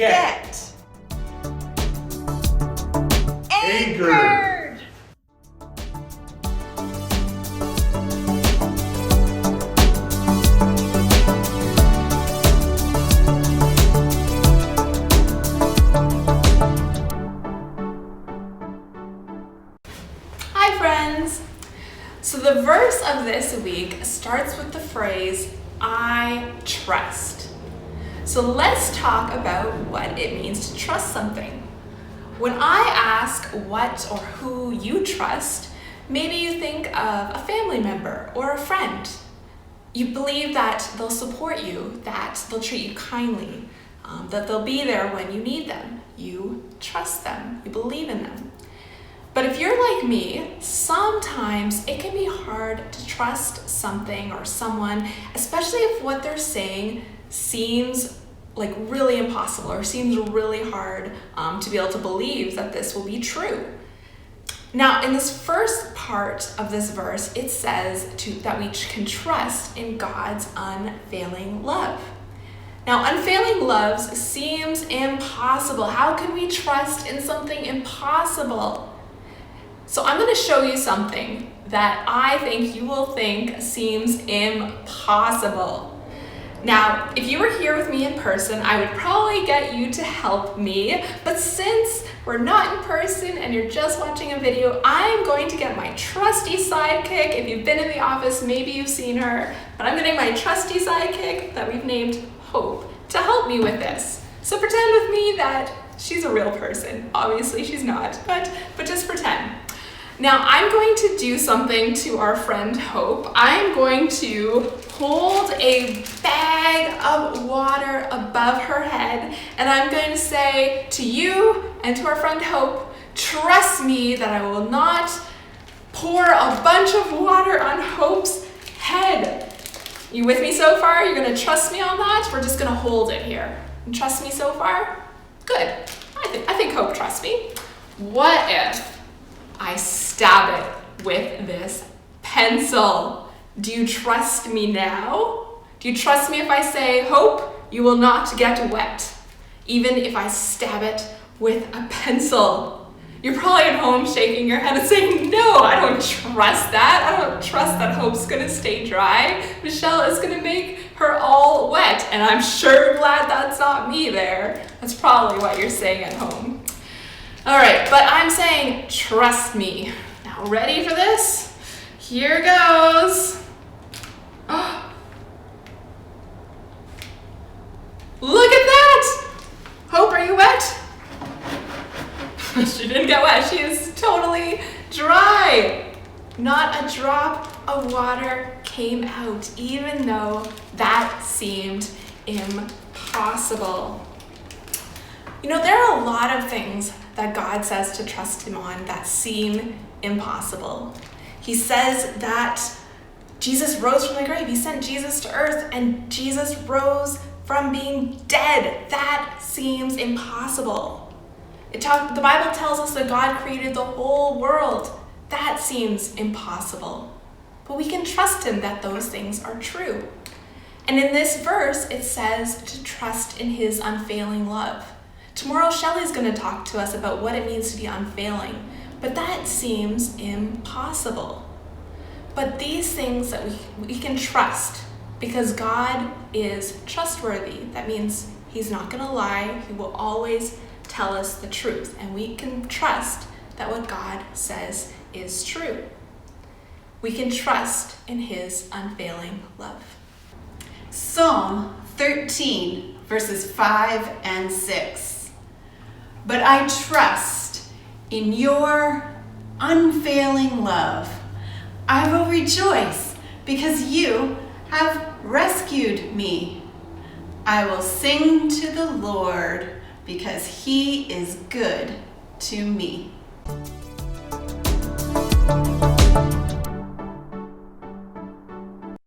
Get. Anchored. Hi friends! So the verse of this week starts with the phrase, I trust. So let's talk about what it means to trust something. When I ask what or who you trust, maybe you think of a family member or a friend. You believe that they'll support you, that they'll treat you kindly, that they'll be there when you need them. You trust them, you believe in them. But if you're like me, sometimes it can be hard to trust something or someone, especially if what they're saying seems like really impossible or seems really hard to be able to believe that this will be true. Now, in this first part of this verse, it says that we can trust in God's unfailing love. Now, unfailing love seems impossible. How can we trust in something impossible? So I'm going to show you something that I think you will think seems impossible. Now, if you were here with me in person, I would probably get you to help me, but since we're not in person and you're just watching a video, I'm going to get my trusty sidekick. If you've been in the office, maybe you've seen her, but I'm getting my trusty sidekick that we've named Hope to help me with this. So pretend with me that she's a real person. Obviously she's not, but just pretend. Now I'm going to do something to our friend Hope. I'm going to hold a bag of water above her head and I'm going to say to you and to our friend Hope, trust me that I will not pour a bunch of water on Hope's head. You with me so far? You're going to trust me on that? We're just going to hold it here. You trust me so far? Good. I think Hope trusts me. What if I stab it with this pencil? Do you trust me now? Do you trust me if I say, Hope, you will not get wet, even if I stab it with a pencil? You're probably at home shaking your head and saying, no, I don't trust that. I don't trust that Hope's gonna stay dry. Michelle is gonna make her all wet, and I'm sure glad that's not me there. That's probably what you're saying at home. All right, but I'm saying, trust me. Now, ready for this? Here goes. Oh. Look at that! Hope, are you wet? She didn't get wet. She is totally dry. Not a drop of water came out, even though that seemed impossible. You know, there are a lot of things that God says to trust Him on that seem impossible. He says that Jesus rose from the grave. He sent Jesus to earth and Jesus rose from being dead. That seems impossible. The Bible tells us that God created the whole world. That seems impossible. But we can trust Him that those things are true. And in this verse, it says to trust in His unfailing love. Tomorrow, Shelley's going to talk to us about what it means to be unfailing, but that seems impossible. But these things that we can trust because God is trustworthy. That means He's not going to lie. He will always tell us the truth, and we can trust that what God says is true. We can trust in His unfailing love. Psalm 13, verses 5 and 6. But I trust in your unfailing love. I will rejoice because you have rescued me. I will sing to the Lord because He is good to me.